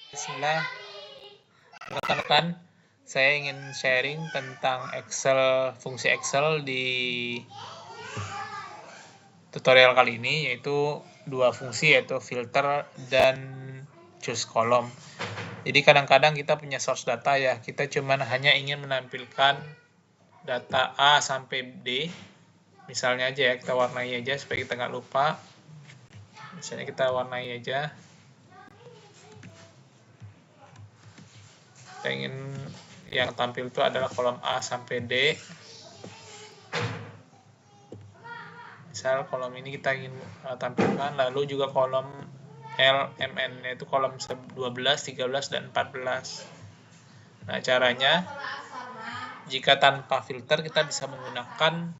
Bismillah, rekan-rekan, saya ingin sharing tentang fungsi Excel di tutorial kali ini, yaitu dua fungsi, yaitu filter dan choose column. Jadi kadang-kadang kita punya source data ya, kita cuman hanya ingin menampilkan data A sampai D. Misalnya aja ya, kita warnai aja supaya kita nggak lupa. Misalnya kita warnai aja. Kita ingin yang tampil itu adalah kolom A sampai D. Misal kolom ini kita ingin tampilkan, lalu juga kolom L, MN, yaitu kolom 12, 13, dan 14. Nah, caranya, jika tanpa filter kita bisa menggunakan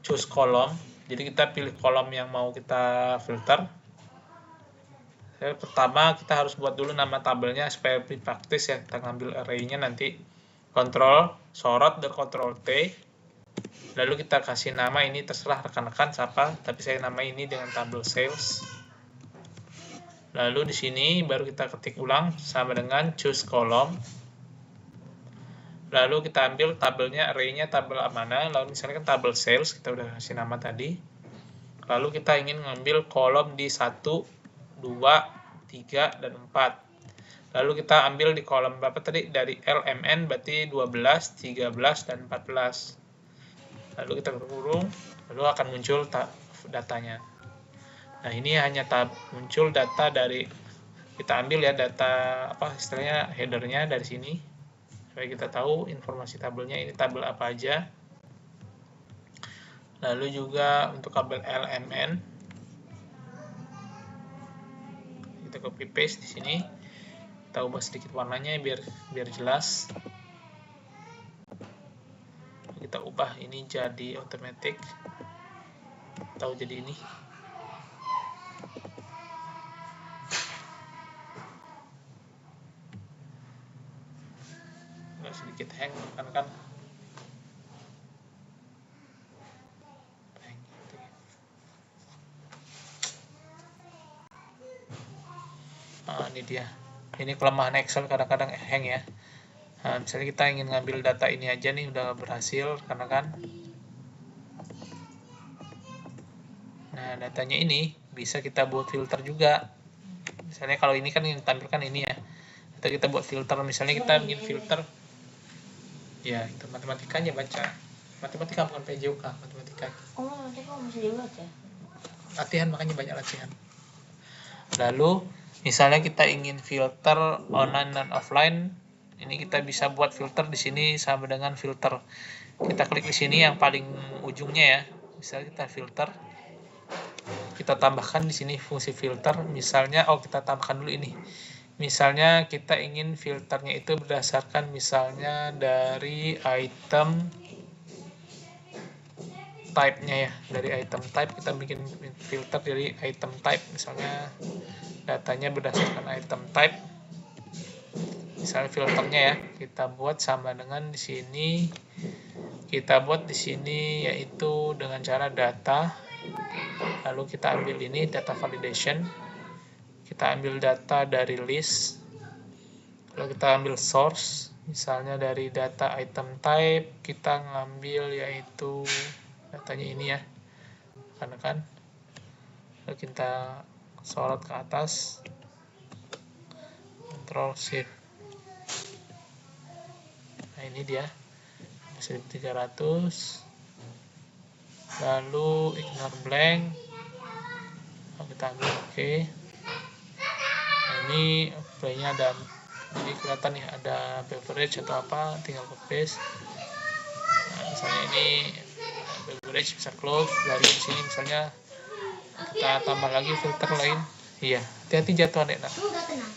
choose column. Jadi kita pilih kolom yang mau kita filter. Pertama kita harus buat dulu nama tabelnya supaya lebih praktis ya, kita ngambil array-nya nanti. Kontrol sorot dan Kontrol T. Lalu kita kasih nama, ini terserah rekan-rekan siapa, tapi saya nama ini dengan tabel sales. Lalu di sini baru kita ketik ulang sama dengan choose column. Lalu kita ambil tabelnya, array-nya tabel mana, lalu misalnya kan tabel sales, kita udah kasih nama tadi. Lalu kita ingin ngambil kolom di 1, 2, 3, dan 4. Lalu kita ambil di kolom berapa tadi? Dari LMN berarti 12, 13, dan 14. Lalu kita kurung, lalu akan muncul datanya. Nah, ini hanya muncul data dari, kita ambil ya data istilahnya headernya dari sini supaya kita tahu informasi tabelnya ini tabel apa aja. Lalu juga untuk tabel LMN kita copy paste di sini, kita ubah sedikit warnanya biar jelas. Kita ubah ini jadi automatic atau jadi ini. Sedikit hang kan. Nah, ini dia. Ini kelemahan Excel, kadang-kadang hang ya. Nah, misalnya kita ingin ngambil data ini aja nih, udah berhasil karena kan. Nah, datanya ini bisa kita buat filter juga. Misalnya kalau ini kan yang ditampilkan ini ya. Atau kita buat filter, misalnya kita ingin filter. Ya, itu matematikanya baca. Matematika bukan PJOK, matematika. Oh, matematika masih dibaca. Latihan, makanya banyak latihan. Lalu, misalnya kita ingin filter online dan offline, ini kita bisa buat filter di sini sama dengan filter. Kita klik di sini yang paling ujungnya ya. Misalnya kita filter. Kita tambahkan di sini fungsi filter. Misalnya, kita tambahkan dulu ini. Misalnya kita ingin filternya itu berdasarkan misalnya dari item type-nya ya. Dari item type kita bikin filter dari item type. Misalnya datanya berdasarkan item type. Misalnya filternya ya, kita buat sama dengan di sini. Kita buat di sini yaitu dengan cara data. Lalu kita ambil ini data validation. Kita ambil data dari list. Lalu kita ambil source. Misalnya dari data item type kita ngambil yaitu datanya ini ya. Karena kan lalu kita sorot ke atas. Control Shift. Nah, ini dia 1300. Lalu ignore blank. Lalu kita ambil OK. Nah, ini play-nya ada, jadi kelihatan nih ada beverage atau apa, tinggal copy paste. Nah, misalnya ini beverage bisa close. Dari sini misalnya kita tambah lagi filter lain. Iya, hati-hati jatuh adek. Nah,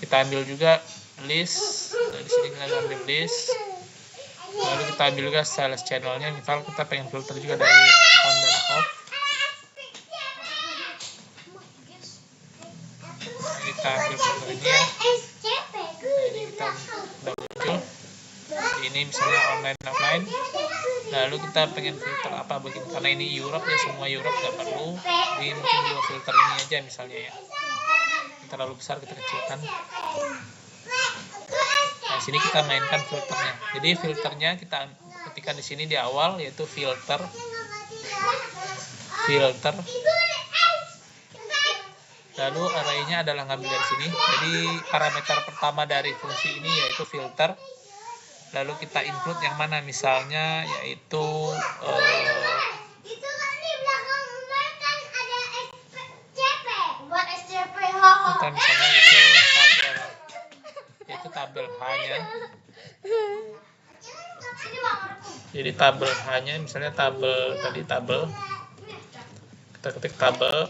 kita ambil juga list. Dari sini kita ambil list. Lalu kita ambil juga sales channelnya. Misal kita pengen filter juga dari on dan off. Nah, kita ambil filter ini ya. Nah, ini kita udah muncul. Ini misalnya online offline. Lalu kita pengen filter apa begini, karena ini Europe ya, semua Europe nggak perlu. Ini mungkin dua filter ini aja misalnya ya. Ini terlalu besar, kita kecilkan. Nah, sini kita mainkan filternya. Jadi filternya kita ketikkan di sini di awal, yaitu filter. Lalu arraynya adalah ngambil dari sini. Jadi parameter pertama dari fungsi ini yaitu filter. Lalu kita include yang mana, misalnya yaitu kita misalnya itu tabel H-nya. Jadi tabel H-nya misalnya tabel kita ketik tabel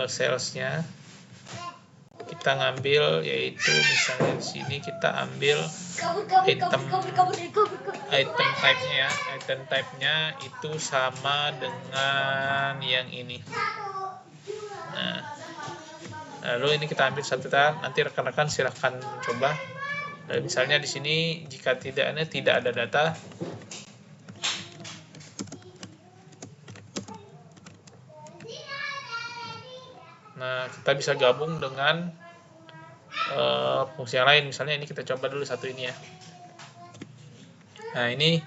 sales-nya. Kita ngambil yaitu misalnya di sini kita ambil item type-nya ya. Item type-nya itu sama dengan yang ini. Nah, lalu ini kita ambil satu data. Nanti rekan-rekan silahkan coba. Nah, misalnya di sini jika tidak ada data. Nah, kita bisa gabung dengan fungsi yang lain. Misalnya ini kita coba dulu satu ini ya. Nah, ini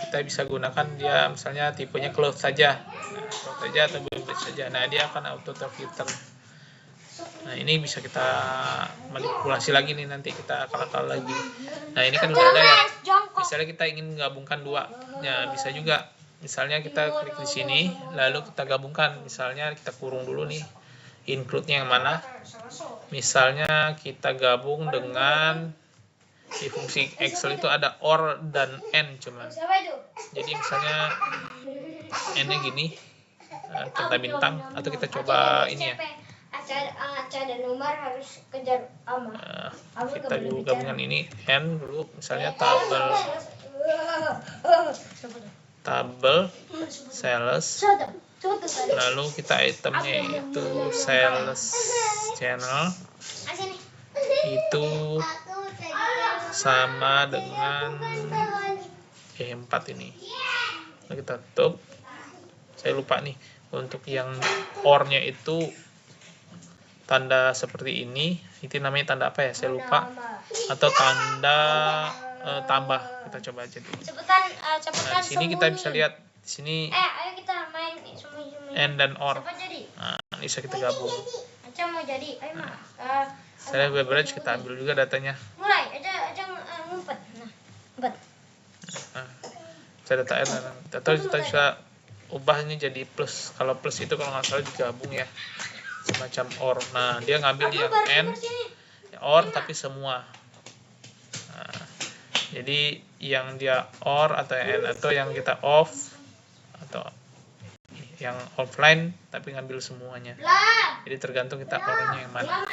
kita bisa gunakan dia misalnya tipenya close saja. Nah, close saja atau bebas saja. Nah, dia akan auto terfilter. Nah, ini bisa kita manipulasi lagi nih, nanti kita akal-akal lagi. Nah, ini kan udah ada ya. Misalnya kita ingin menggabungkan dua. Ya, bisa juga. Misalnya kita klik di sini, lalu kita gabungkan. Misalnya kita kurung dulu nih. Include-nya yang mana? Misalnya kita gabung dengan di fungsi Excel itu ada OR dan AND cuman. Jadi misalnya N-nya gini, tanda bintang, atau kita coba ini ya. Dan nomor harus kejar Kita dulu gabungan ini N dulu, misalnya tabel sales. Lalu kita itemnya itu sales channel itu sama dengan E4 ini. Lalu kita tutup. Saya lupa nih untuk yang OR-nya itu tanda seperti ini. Itu namanya tanda apa ya? Saya lupa. Atau tanda tambah. Kita coba aja dulu. Nah, di sini kita bisa lihat di sini ayo kita main AND dan OR. Nah, bisa kita gabung. Mau jadi, ayo Saya beverage kita ambil juga datanya. mulai aja ngumpet. Nah, Saya data N. Atau kita bisa ubah ini jadi plus. Kalau plus itu kalau nggak salah digabung ya, semacam OR. Nah, dia ngambil yang N, OR tapi semua. Nah, jadi yang dia OR atau N atau yang kita off atau yang offline tapi ngambil semuanya. Jadi tergantung kita OR-nya yang mana.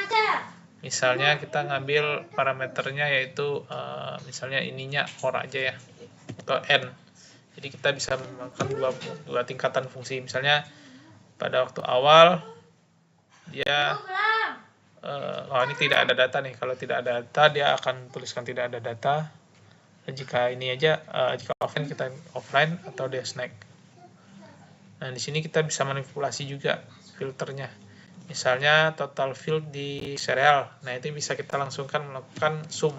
Misalnya kita ngambil parameternya yaitu misalnya ininya OR aja ya, atau N. Jadi kita bisa menggunakan dua tingkatan fungsi. Misalnya pada waktu awal dia ini tidak ada data nih. Kalau tidak ada data dia akan tuliskan tidak ada data. Jika ini aja jika offline kita offline atau dia snack. Nah, di sini kita bisa manipulasi juga filternya. Misalnya total field di serial. Nah, itu bisa kita langsungkan melakukan sum.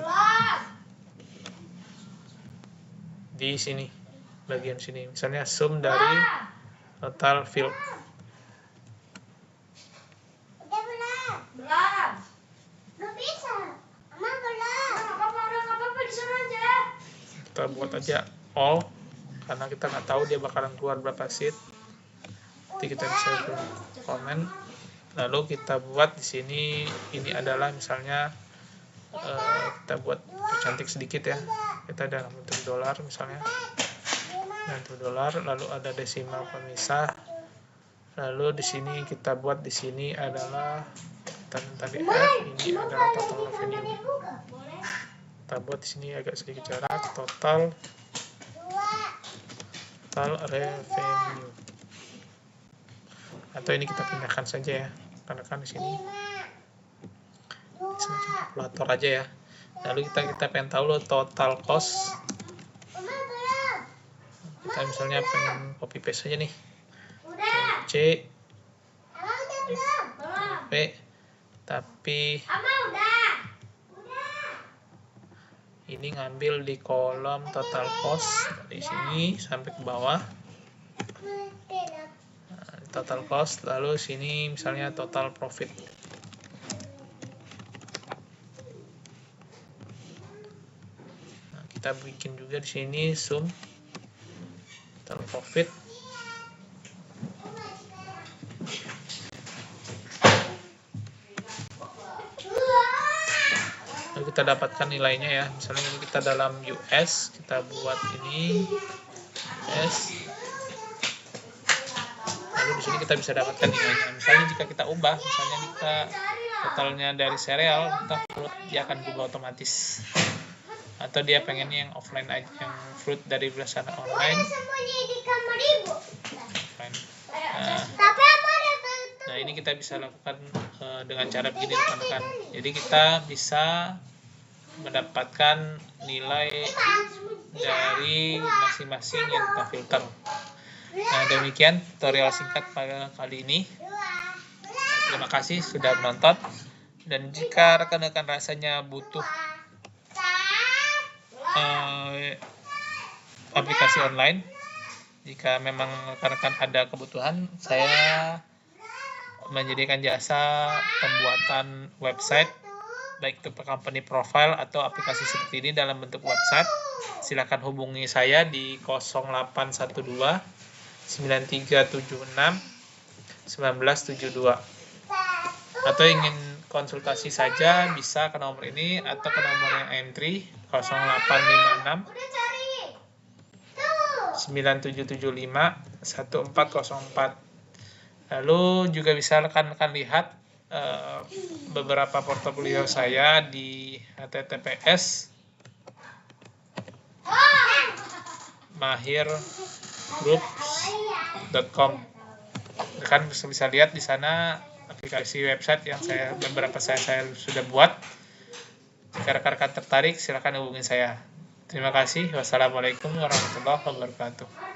Di sini, bagian sini. Misalnya sum dari total field. Kita buat aja all, karena kita nggak tahu dia bakalan keluar berapa sheet. Nanti kita bisa komen. Lalu kita buat di sini, ini adalah misalnya kita buat percantik sedikit ya. Kita dalam bentuk dolar misalnya, bentuk dolar. Lalu ada desimal pemisah. Lalu di sini kita buat di sini adalah tadi ini adalah total revenue. Kita buat di sini agak sedikit jarak, total revenue. Atau ini kita pindahkan saja ya, karena kan di sini semacam kalkulator aja ya. Lalu kita pengen tahu loh total cost. Kita misalnya pengen copy paste aja nih. C tapi Ama udah. ini ngambil di kolom total cost dari sini sampai ke bawah. Total cost, lalu sini misalnya total profit. Nah, kita bikin juga di sini sum total profit. Lalu kita dapatkan nilainya ya. Misalnya kita dalam US, kita buat ini US. Lalu di sini kita bisa dapatkan nilainya. Misalnya jika kita ubah, misalnya kita totalnya dari serial, dia akan berubah otomatis. Atau dia pengennya yang offline aja, yang fruit dari berdasarkan online. Nah, ini kita bisa lakukan dengan cara begini rekan-rekan. Jadi kita bisa mendapatkan nilai dari masing-masing yang kita filter. Nah, demikian tutorial singkat pada kali ini. Terima kasih sudah menonton. Dan jika rekan-rekan rasanya butuh aplikasi online, jika memang rekan-rekan ada kebutuhan, saya menyediakan jasa pembuatan website, baik itu company profile atau aplikasi seperti ini dalam bentuk website. Silakan hubungi saya di 0812 9376 1972. Atau ingin konsultasi saja bisa ke nomor ini atau ke nomor yang M3 0856 9775 1404. Lalu juga bisa rekan-rekan lihat beberapa portofolio saya di https mahirgroups.com. Rekan bisa lihat di sana aplikasi website yang beberapa saya sudah buat. Jika rekan-rekan tertarik, silakan hubungi saya. Terima kasih. Wassalamualaikum warahmatullahi wabarakatuh.